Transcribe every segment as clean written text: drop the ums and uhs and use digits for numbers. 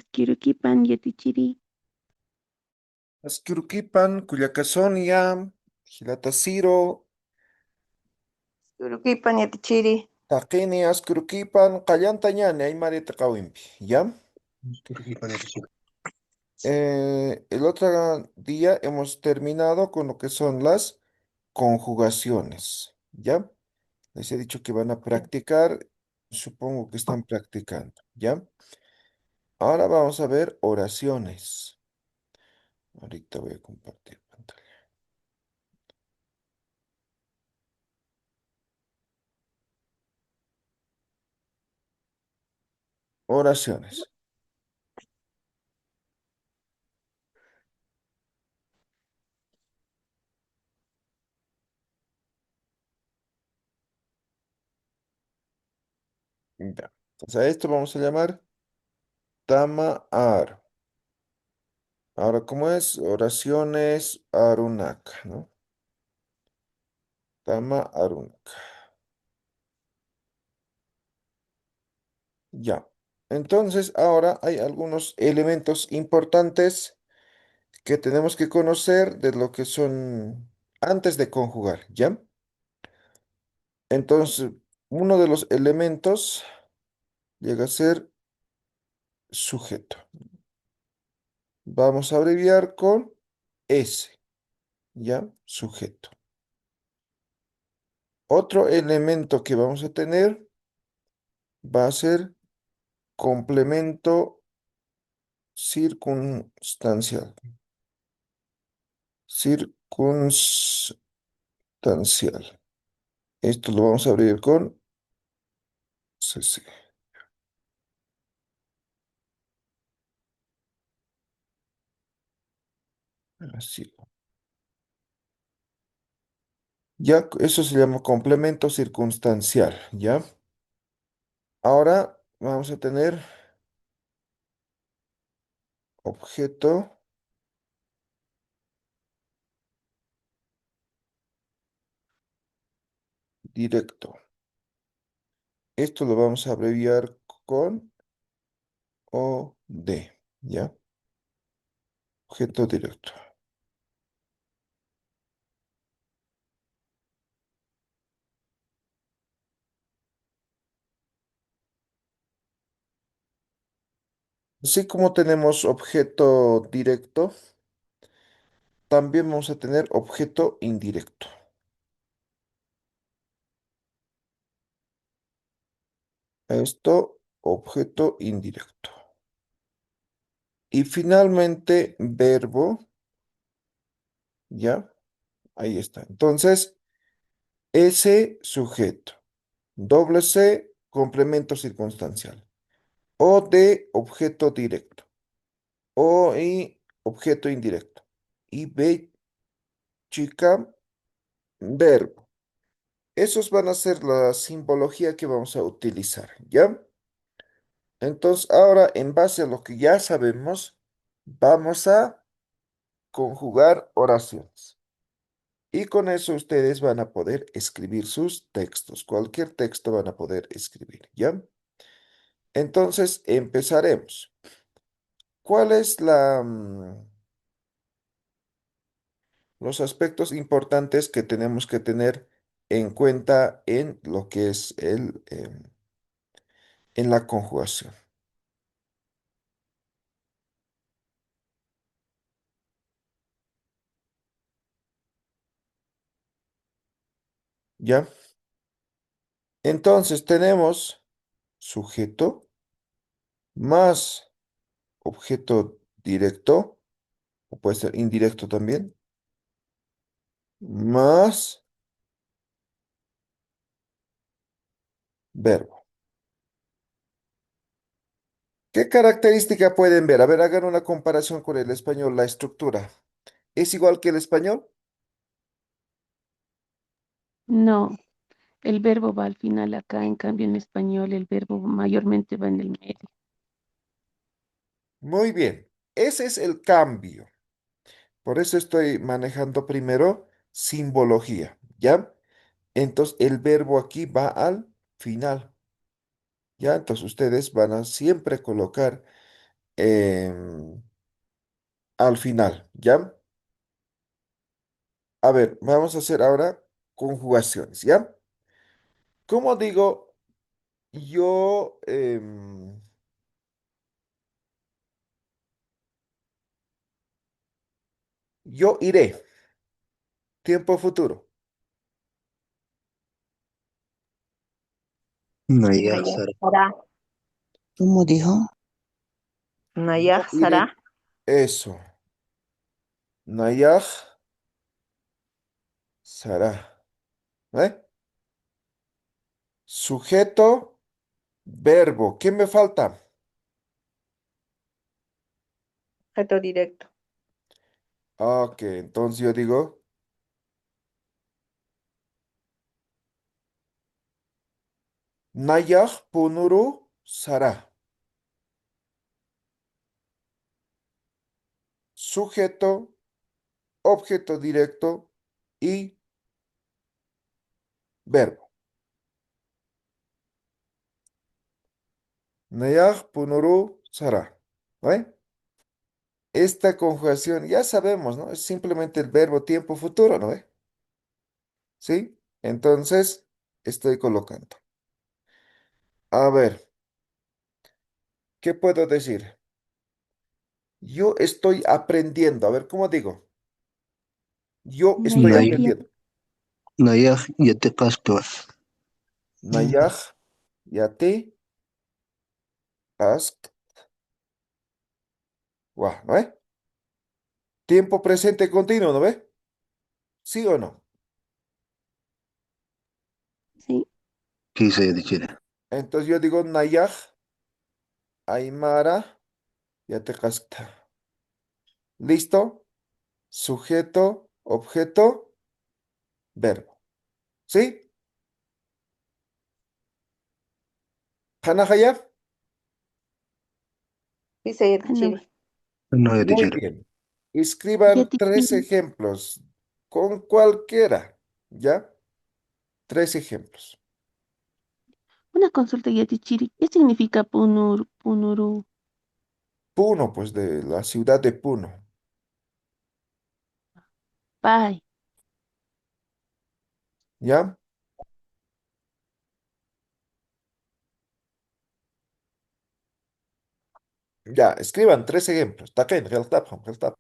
Asquirukipan yatichiri. Asquiruquipan, Culiacasonia, Gilatasiro, Asquirukipan yatichiri. Taquini, Asquiruquipan, Callantañani, Aymarita Kawimpi, ¿ya? El otro día hemos terminado con lo que son las conjugaciones, ¿ya? Les he dicho que van a practicar, supongo que están practicando, ¿ya? Ahora vamos a ver oraciones. Ahorita voy a compartir pantalla. Oraciones. Ya. Entonces a esto vamos a llamar Tamar. Ahora, ¿cómo es? Oraciones Arunaka, ¿no? Tama Arunaka. Ya. Entonces, ahora hay algunos elementos importantes que tenemos que conocer de lo que son antes de conjugar, ¿ya? Entonces, uno de los elementos llega a ser sujeto. Vamos a abreviar con S, ¿ya? Sujeto. Otro elemento que vamos a tener va a ser complemento circunstancial. Circunstancial. Esto lo vamos a abrir con CC. Así. Ya, eso se llama complemento circunstancial, ¿ya? Ahora vamos a tener objeto directo. Esto lo vamos a abreviar con OD, ¿ya? Objeto directo. Así como tenemos objeto directo, también vamos a tener objeto indirecto. Esto, objeto indirecto. Y finalmente, verbo, ¿ya? Ahí está. Entonces, S, sujeto. Doble C, complemento circunstancial. O de, objeto directo. O y, objeto indirecto. Y B, chica, verbo. Esos van a ser la simbología que vamos a utilizar, ¿ya? Entonces, ahora, en base a lo que ya sabemos, vamos a conjugar oraciones. Y con eso ustedes van a poder escribir sus textos. Cualquier texto van a poder escribir, ¿ya? Entonces, empezaremos. ¿Cuál es los aspectos importantes que tenemos que tener en cuenta en lo que es en la conjugación? ¿Ya? Entonces, tenemos sujeto más objeto directo, o puede ser indirecto también, más verbo. ¿Qué característica pueden ver? A ver, hagan una comparación con el español, la estructura. ¿Es igual que el español? No, el verbo va al final acá, en cambio en español el verbo mayormente va en el medio. Muy bien, ese es el cambio. Por eso estoy manejando primero simbología, ¿ya? Entonces, el verbo aquí va al final, ¿ya? Entonces, ustedes van a siempre colocar em, al final, ¿ya? A ver, vamos a hacer ahora conjugaciones, ¿ya? ¿Cómo digo yo, yo iré, tiempo futuro? Nayah Nayah Sara. Sara. ¿Cómo dijo? Yo Nayah Sara. iré, eso. Nayaj, Sara. ¿Eh? Sujeto, verbo. ¿Qué me falta? Objeto directo. Ok, entonces yo digo, Nayaj punuru Sara. Sujeto, objeto directo y verbo. Nayaj punuru Sara. ¿Eh? Esta conjugación ya sabemos, ¿no? Es simplemente el verbo tiempo futuro, ¿no? ¿Sí? Entonces, estoy colocando. A ver, ¿qué puedo decir? Yo estoy aprendiendo. A ver, ¿cómo digo? Yo estoy Nayar Nayah, ya, aprendiendo. Nayah Yatekastua. Nayaj, yate, ask, wa, ¿no ve? Tiempo presente continuo, ¿no ve? ¿Sí o no? sí, Quise decir. Entonces yo digo Nayaj, Aymara, yatekasta. ¿Listo? Sujeto, objeto, verbo. ¿Sí? ¿Hanahaya? Dice Hanaway. Chiri. No he Muy dicho. bien. Escriban tres Yatichiri. ejemplos con cualquiera, ¿ya? Tres ejemplos. Una consulta, Yatichiri. ¿Qué significa Punuru? Puno, pues de la ciudad de Puno, Pai. ¿ya? Ya, escriban tres ejemplos. Taken, geltap, geltap.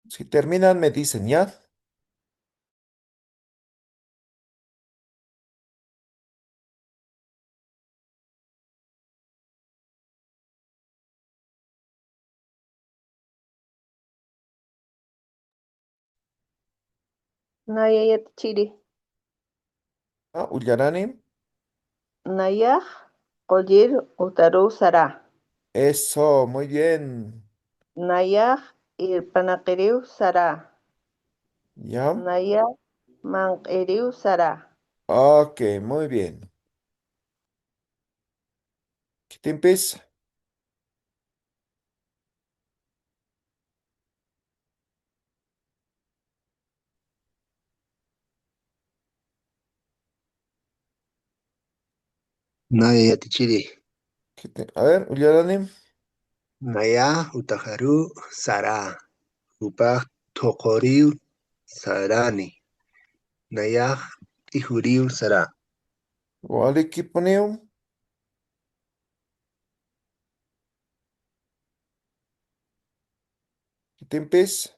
Si terminan, me dicen, ¿ya? Nayah Chiri. Ah, Ullaranim. Nayah Oyer Utaru Sara. Eso, muy bien. Nayah Irpanakiriu Sara. ¿Ya? Nayah Mankiriu Sara. Ok, muy bien. ¿Qué te empieza? Nayah Yatichiri. A ver, Ullaranim. Nayah Utaharu Sara. Upah Tokoriu Sarani. Nayah Ihuriu Sara. Walikipuneum. ¿Qué te empieza?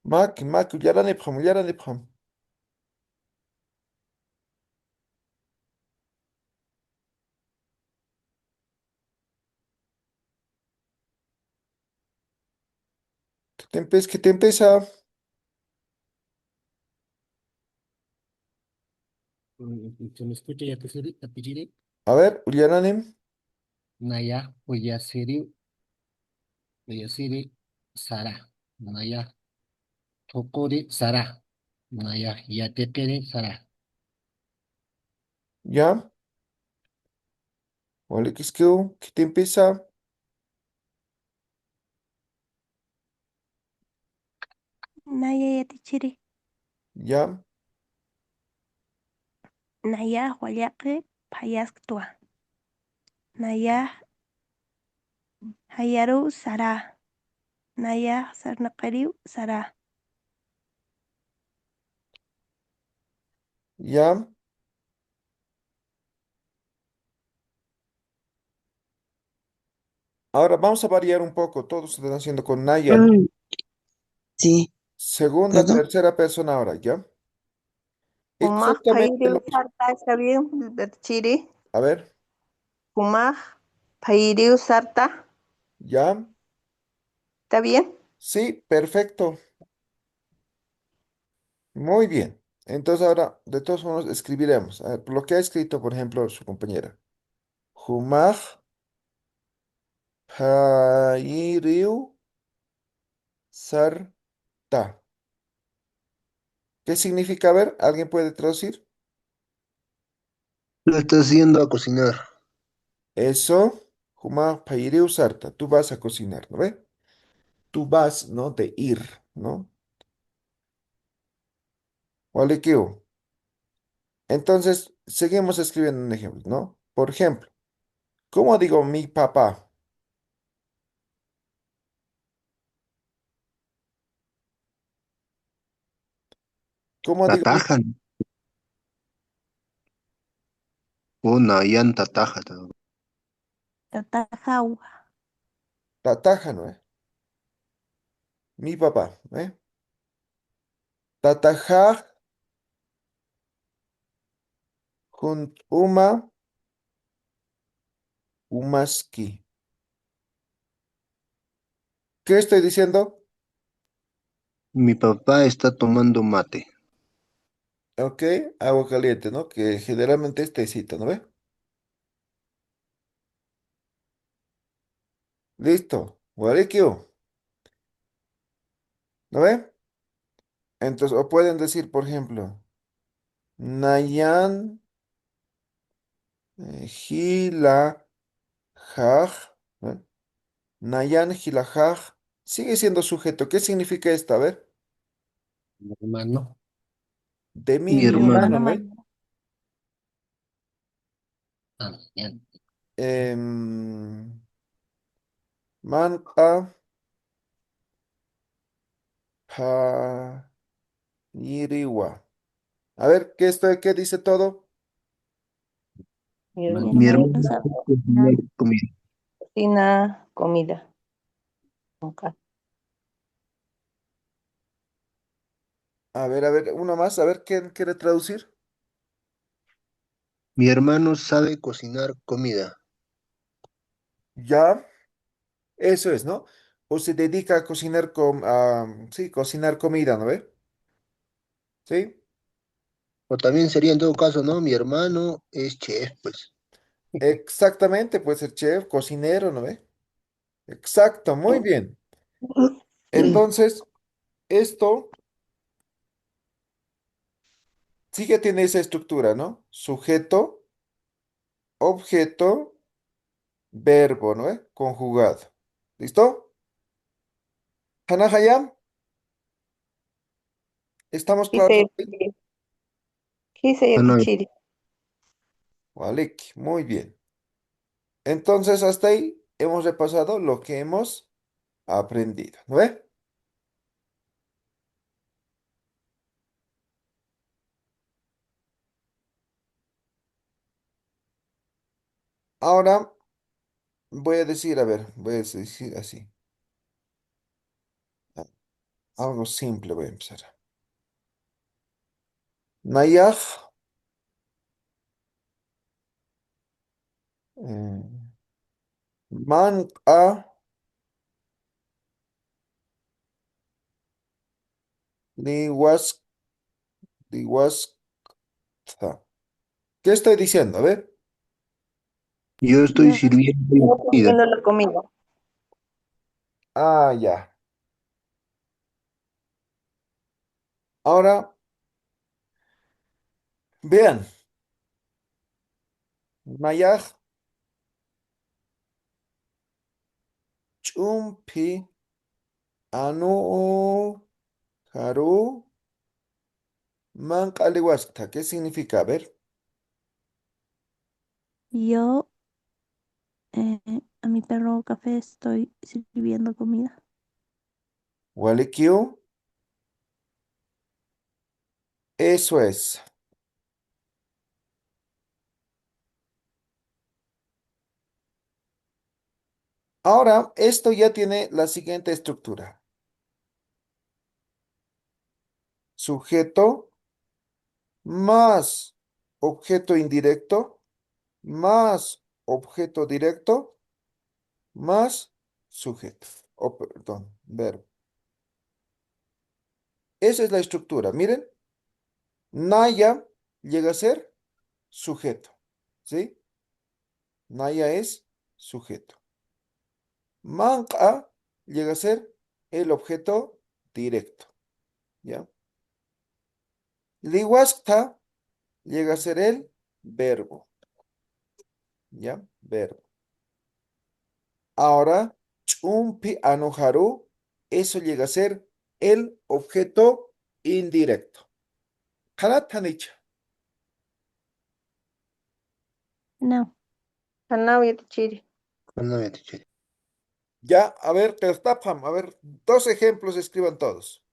mak, ullaranipqam. Que te empieza. Se me escucha ya te apellido. A ver, ullaranim. Naya, Oyasiri, Sara. Naya, Tokori, Sara. Naya, Yatekere, Sara. Ya. Vale, que te empieza. Naya yatichiri. Ya. Naya wayaqi payastua. Naya hayaru sara. Naya sarnaqariu sara. Ya. Ahora vamos a variar un poco. Todos se están haciendo con Naya, ¿no? Sí, Segunda, ¿perdón? tercera persona ahora, ¿ya? Humaj Exactamente Pairiu lo mismo. Sarta, ¿está bien, Chiri? A ver, Humaj Pairiu Sarta, ya. ¿está bien? Sí, perfecto. Muy bien. Entonces ahora, de todos modos, escribiremos. A ver, lo que ha escrito, por ejemplo, su compañera. Humaj Pairiu Sarta. ¿Qué significa? A ver, ¿alguien puede traducir? Lo estás yendo a cocinar. Eso, Humaj Pairiu Sarta. Tú vas a cocinar, ¿no ve? Tú vas, ¿no? De ir, ¿no? ¿Vale, qué hubo? Entonces, seguimos escribiendo un ejemplo, ¿no? Por ejemplo, ¿cómo digo mi papá? ¿Cómo digo mi Tatajan. Una yan tataja. Tatajau. tataja, ¿no? Mi papá, ¿eh? Tataja junt uma umaski. ¿Qué estoy diciendo? Mi papá está tomando mate. Ok, agua caliente, ¿no? Que generalmente es tecito, ¿no ve? Listo. Guariquio, ¿no ve? Entonces, o pueden decir, por ejemplo, Nayan Gila Jaj, ¿no? Nayan Gilajaj sigue siendo sujeto. ¿Qué significa esto? A ver, Hermano. de mí, Mi mi Mi hermano. hermano hermano, ¿no? mayor. Ah, ya. Em, Manqa Pa Yiriwa. A ver, ¿qué dice todo? Mi Mi Man- Mi hermano hermano sabe está cocinar. cocinando comida. cocina comida. Ok. A ver, uno más, a ver, ¿quién quiere traducir? Mi hermano sabe cocinar comida. Ya, eso es, ¿no? O se dedica a cocinar sí, cocinar comida, ¿no ve? Sí, O también sería en todo caso, ¿no? Mi hermano es chef, pues. exactamente, puede ser chef, cocinero, ¿no ve? Exacto, muy bien. Entonces, esto sí que tiene esa estructura, ¿no? Sujeto, objeto, verbo, ¿no ve? Conjugado. ¿Listo? Hannah Hayam, ¿estamos claros Quise, hasta ahí? Ah, no, Chiri. Walik, muy bien. Entonces, hasta ahí hemos repasado lo que hemos aprendido, ¿no ve? Ahora voy a decir, a ver, voy a decir así. Algo simple voy a empezar. Nayaj. Manqa. Liwas. Liwasqa. ¿Qué estoy diciendo? A ver. Yo estoy Yo, sirviendo la Estamos comida. sirviendo la comida. Ah, ya. Ahora, vean. Nayaj. Chumpi. Anu. Haru. Manqa liwasqa. ¿Qué significa? A ver. yo a mi perro café estoy sirviendo comida. Walikiu. Eso es. Ahora, esto ya tiene la siguiente estructura. Sujeto más objeto indirecto más objeto directo más sujeto. O perdón, verbo. Esa es la estructura. Miren, Naya llega a ser sujeto. ¿Sí? Naya es sujeto. Manca llega a ser el objeto directo. ¿Ya? Liwasta llega a ser el verbo. ¿Ya? Verbo. Ahora, chumpi anoharu, eso llega a ser el objeto indirecto. Kalatanicha. No, Hanawi chiri. No, ya te eché. Ya, a ver, teltapam, a ver, dos ejemplos escriban todos.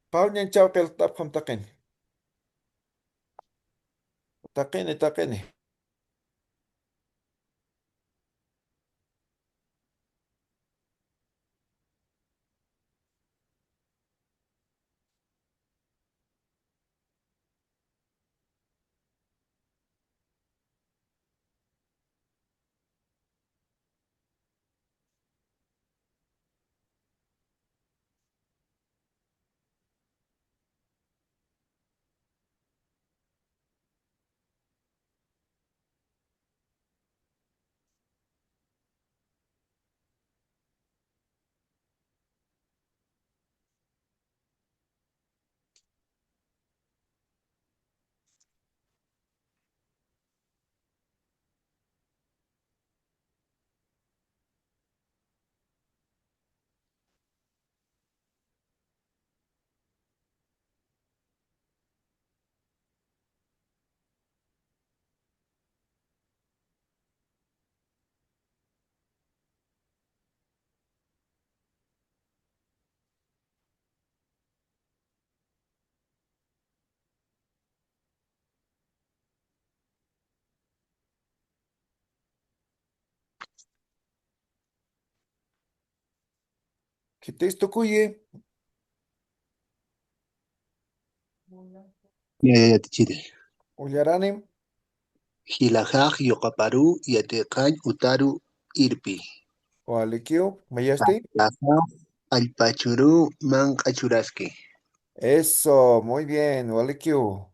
Pauñan chao teltapam taquen. Taqene, taqene. ¿Qué texto cuye? Ya te eché. Ullaranim, Hilajaj, yoqaparu, yateqañ, utaru, irpi. o aliquio, mayaste. Tajaj, alpachuru, manqachuraski. Eso, muy bien, o aliquio.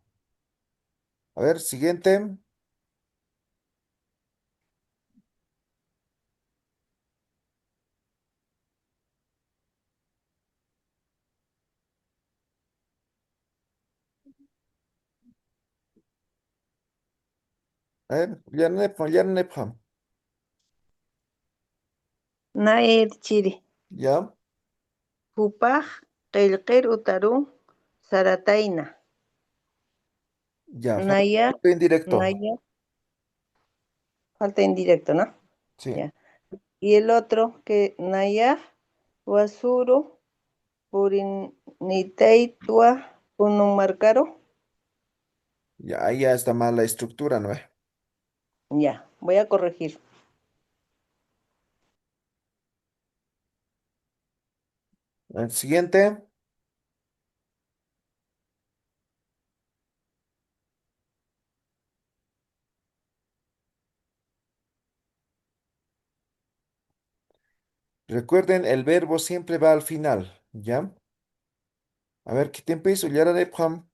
A ver, siguiente. A ver, yarnepam, yarnepam. Nae chiri. Ya, Hupaj, qillqir utaru, sarataina. ya, Naya, falta indirecto. Naya, falta indirecto, ¿no? Sí, Ya. Y el otro que Naya, Wasuru, Puriniteitua, Punumarcaro. ya, ahí ya está mal la estructura, ¿no? Ya, voy a corregir. El siguiente. Recuerden, el verbo siempre va al final, ¿ya? A ver, ¿qué te empiezo? Yara de Pam.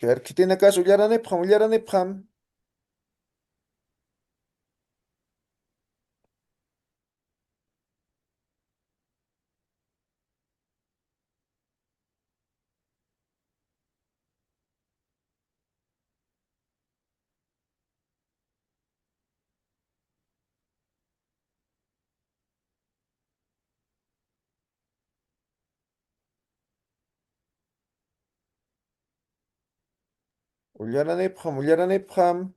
A ver, ¿qué tiene acá? Yara de Pam, Yara de Pam. Yara de Pam, Yara de Pam.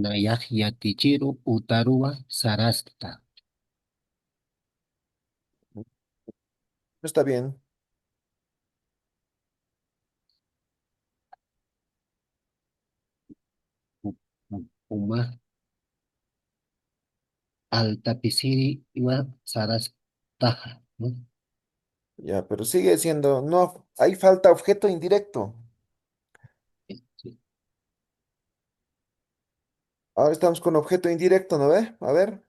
Nayaq yatichiru utaruwa sarasta. Está bien. Uma altapisiri iwa sarastaja, ¿no? Ya, pero sigue siendo, no, ahí falta objeto indirecto. Sí. Ahora estamos con objeto indirecto, ¿no ve? A ver.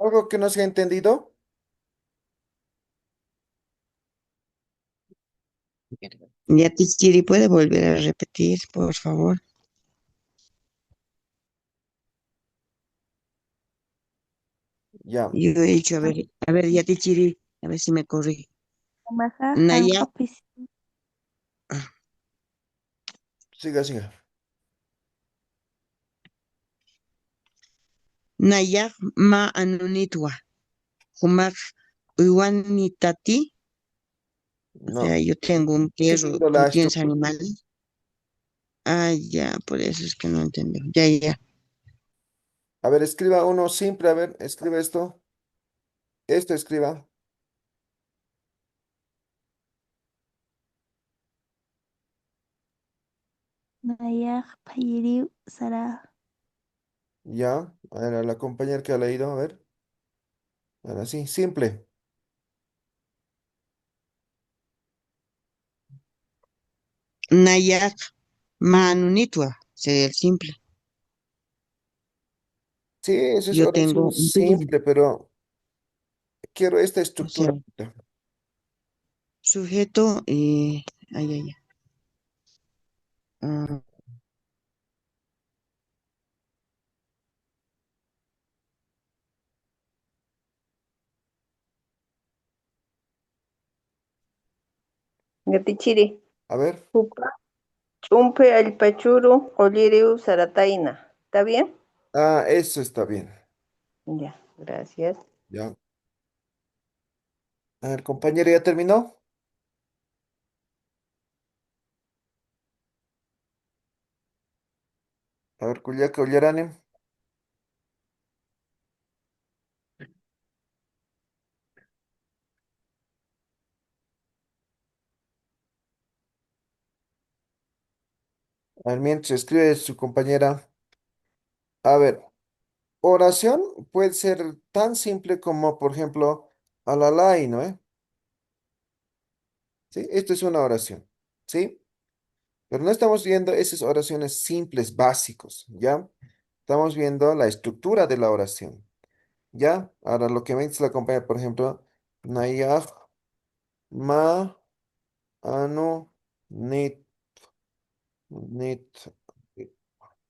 ¿Algo que no se ha entendido? Yatichiri, ¿puede volver a repetir, por favor? Ya, Yo he dicho, a ver, Yatichiri, a ver si me corrí. Maja Naya, Hanqapis siga, siga. Nayak ma anunitwa, humak uiwanitati. O sea, No, yo tengo un perro, siguiendo ¿tú la tienes estructura. animales? Ah, ya, por eso es que no entiendo. Ya, ya. A ver, escriba uno simple, a ver, escriba esto. Esto escriba. Nayak Payiriu Sara Ya, a ver, a la compañera que ha leído, a ver. Ahora sí, simple. Nayak ma anunitwa, sería el simple. Sí, eso es Yo tengo oración un perro. simple, pero quiero esta O sea, estructura. sujeto y... Ay, ay, ay. Ah, Gatichiri. A ver. Pupa. Chumpe alpachuru oliriu sarataina. ¿Está bien? Ah, eso está bien. Ya, gracias. Ya. A ver, compañera, ¿ya terminó? A ver, Culiaca, Ullarane. A ver, mientras escribe su compañera. A ver, oración puede ser tan simple como, por ejemplo, alalay, ¿no? ¿Sí? Esto es una oración. ¿Sí? Pero no estamos viendo esas oraciones simples, básicos, ¿ya? Estamos viendo la estructura de la oración. ¿Ya? Ahora lo que me dice la compañera, por ejemplo, Nayah, ma, ano, nit, nit.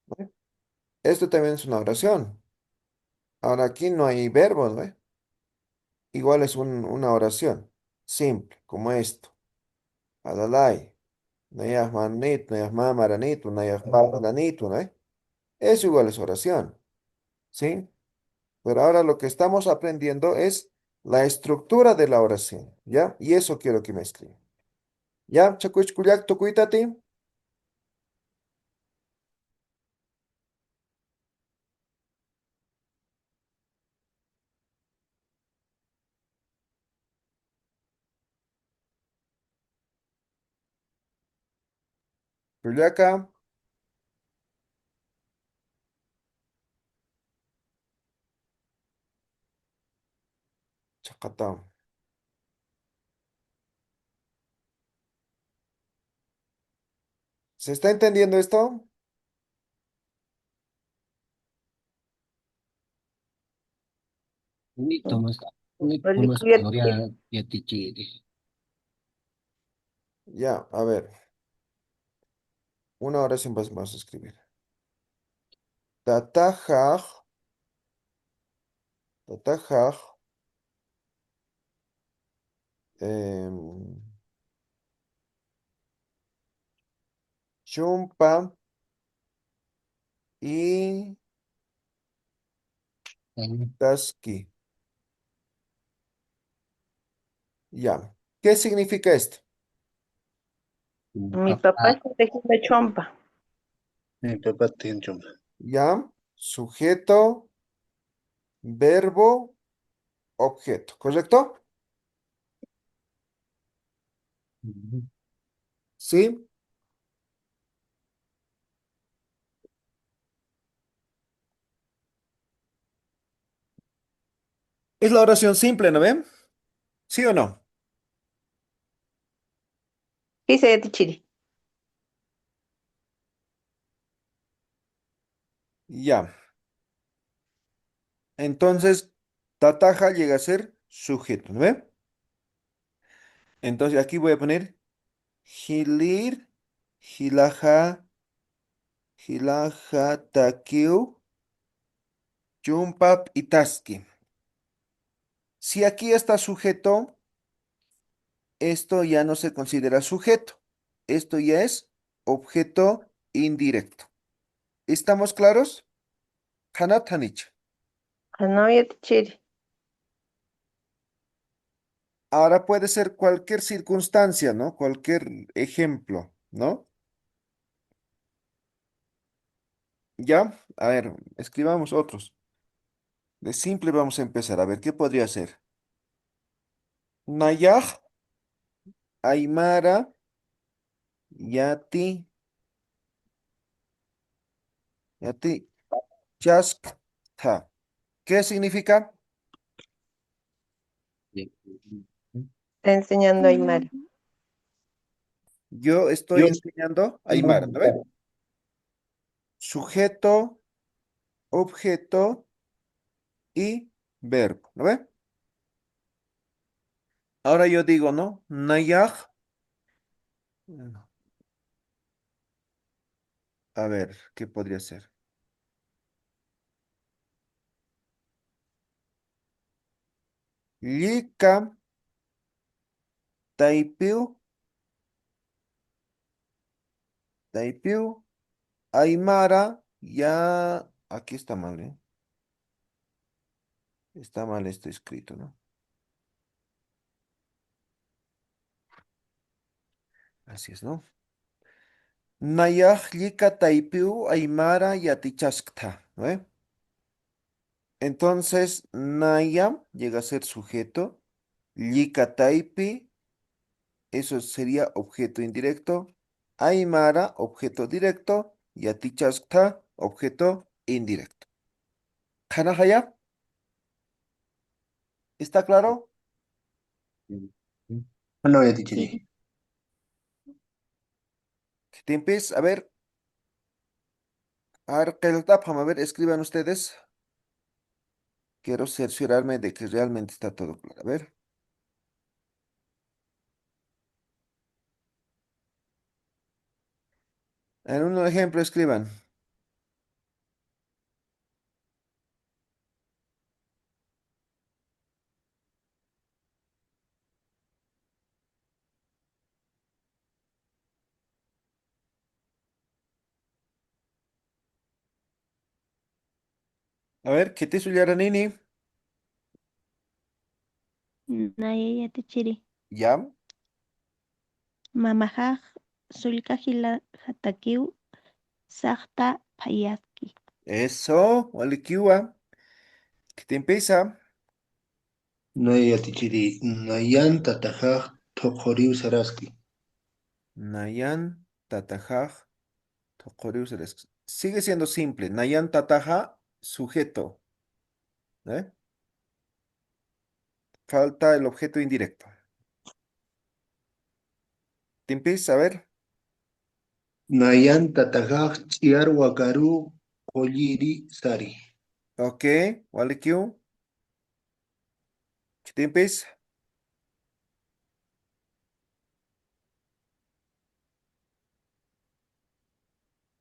¿Ve? Esto también es una oración. Ahora aquí no hay verbos, ¿ve? Igual es una oración. Simple, como esto. Alalay. Nayah manit, nayah mamaranit, nayah paranit, ¿no? Eso igual es oración. ¿Sí? Pero ahora lo que estamos aprendiendo es la estructura de la oración, ¿ya? Y eso quiero que me escriban. ¿Ya? Chakuch kuyak tukuitati. Kuyaka. Chacatán. ¿Se está entendiendo esto? Ni tomas, ni Oli tomas kuyat gloria chiri. ya te chiri. Ya, a ver. Una oración vamos a escribir. Tatajaj, tatajaj, em, chumpa y taski. Ya. ¿Qué significa esto? Mi papá está tejiendo chompa. Mi papá tiene chompa. Ya. Sujeto, verbo, objeto. ¿Correcto? Sí. Es la oración simple, ¿no ven? ¿Sí o no? ¿Qué dice yati chiri? Ya. Entonces, tataja llega a ser sujeto, ¿no ven? Entonces aquí voy a poner hilir, hilaja, hilaja, takiu, chumpap y taski. Si aquí está sujeto, esto ya no se considera sujeto. Esto ya es objeto indirecto. ¿Estamos claros? Hanatanich. No yati chiri. Ahora puede ser cualquier circunstancia, ¿no? Cualquier ejemplo, ¿no? ¿Ya? A ver, escribamos otros. De simple vamos a empezar. A ver, ¿qué podría ser? Nayaj, Aymara, Yati, Yati, Chaskta. ¿Qué significa? Está enseñando a Aymara. Yo estoy Yo. enseñando Aymara, ¿no ve? Sujeto, objeto y verbo, ¿no ve? Ahora yo digo, ¿no? Nayaj. A ver, ¿qué podría ser? Lika, Taipiu, Taipiu, Aymara, ya. Aquí está mal, ¿eh? Está mal esto escrito, ¿no? Así es, ¿no? Nayaj, Lika, Taipiu, Aymara, Yatichaskta, ¿no ve? Entonces, Naya llega a ser sujeto. Lika, Taipi, eso sería objeto indirecto. Aymara, objeto directo. Yatichaskta, objeto indirecto. Kanahaya, ¿está claro? No yati chiri. Sí. Tiempes, a ver, Arqeltapam, a ver, escriban ustedes. Quiero cerciorarme de que realmente está todo claro. A ver. En un ejemplo escriban. A ver, ¿qué te Nini? Naya Tichiri. Ya. Mamajaj Sulcajila Hatakiu Sakta Payaski. Eso, Walikiwa. ¿Qué te empieza? Naya tichiri. Nayan tatajaj toqoriu saraski. Nayan, tatajaj, toqoriu, sigue siendo simple. Nayan, tataja, sujeto. ¿Eh? Falta el objeto indirecto. ¿Te empieza? A ver. Nayan tatajaj chiar wakaru kolliri sari. Ok, Walikiu. ¿Qué te empieza?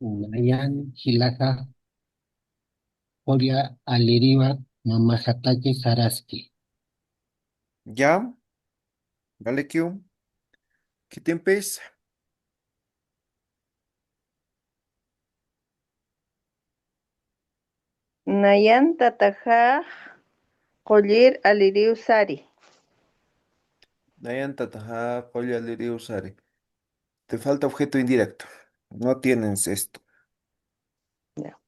Nayan hilaka Korea aliriwa mamajatache saraski. Ya. Walikiu. ¿Qué te empieza? Nayan tatajaj qullir aliriu sari. Nayan, tataja, kolla, liri, usari. Te falta objeto indirecto. No tienes esto. Ya.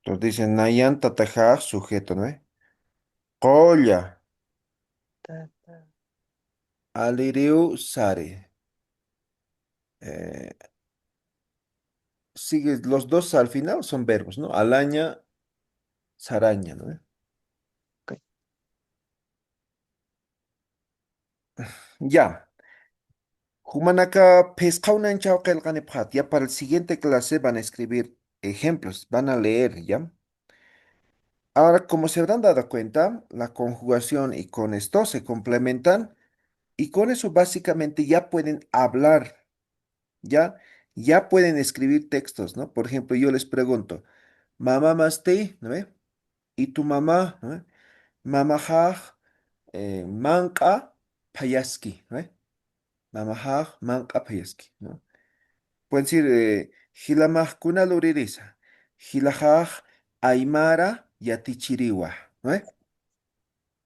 Entonces dicen Nayan, tataja, sujeto, ¿no? Kolla, aliriu, sari. Eh, Sigue, los dos al final son verbos, ¿no? Alaña, saraña, ¿no? Ok. Ya. Humanaka pescaunanchao qelqanipqat. Ya para el siguiente clase van a escribir ejemplos, van a leer, ¿ya? Ahora, como se habrán dado cuenta, la conjugación y con esto se complementan y con eso básicamente ya pueden hablar, ¿ya? Ya pueden escribir textos, ¿no? Por ejemplo, yo les pregunto, mamá maste, ¿no ve? ¿Y tu mamá? ¿No ve? Mamajaj, manqa payaski, ¿no ve? Mamajaj, manqa payaski, ¿no? Pueden decir, hilamajkuna luririsa, hilajaj, aymara yatichiriwa, ¿no ve?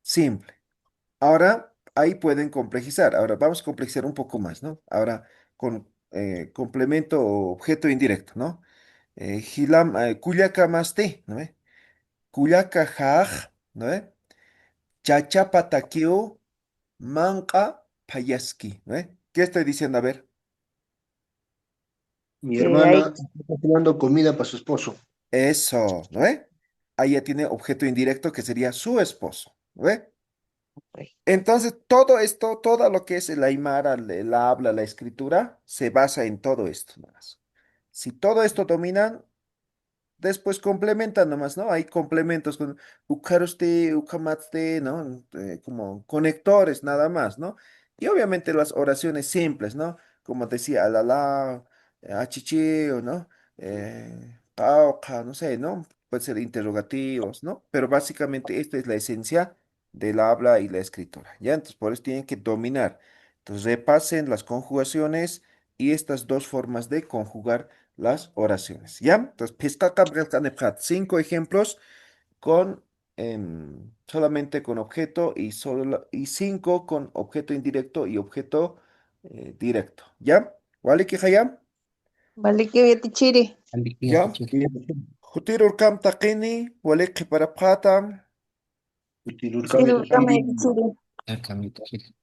Simple. Ahora, ahí pueden complejizar. Ahora, vamos a complejizar un poco más, ¿no? Ahora, con complemento o objeto indirecto, ¿no? Kuyaka maste, ¿no ve? Kuyaka haj, ¿no ve? Chachapa takeo, manqa payaski, ¿no ve? ¿Qué estoy diciendo? A ver, Mi Que hay, hermana está cocinando comida para su esposo. eso, ¿no ve? Ahí ya tiene objeto indirecto que sería su esposo, ¿no ve? Entonces, todo esto, todo lo que es el aymara, el habla, la escritura, se basa en todo esto, nada más. Si todo esto dominan, después complementan nomás, ¿no? Hay complementos con ukaruste, ukamatste, ¿no? Como conectores, nada más, ¿no? Y obviamente las oraciones simples, ¿no? Como decía, alala, achichi, o ¿no? Pauca, no sé, ¿no? Puede ser interrogativos, ¿no? Pero básicamente esta es la esencia del habla y la escritura, ¿ya? Entonces, por eso tienen que dominar. Entonces, repasen las conjugaciones y estas dos formas de conjugar las oraciones, ¿ya? Entonces, cinco ejemplos con solamente con objeto y cinco con objeto indirecto y objeto directo, ¿ya? ¿Vale, Kijaya? vale que voy a tichiri. Alikia ¿Ya? tichiri. Jutirur kam taqini, wale para patam. Utilurkami Tiru kama tichiri. tichiri. Akami tichiri.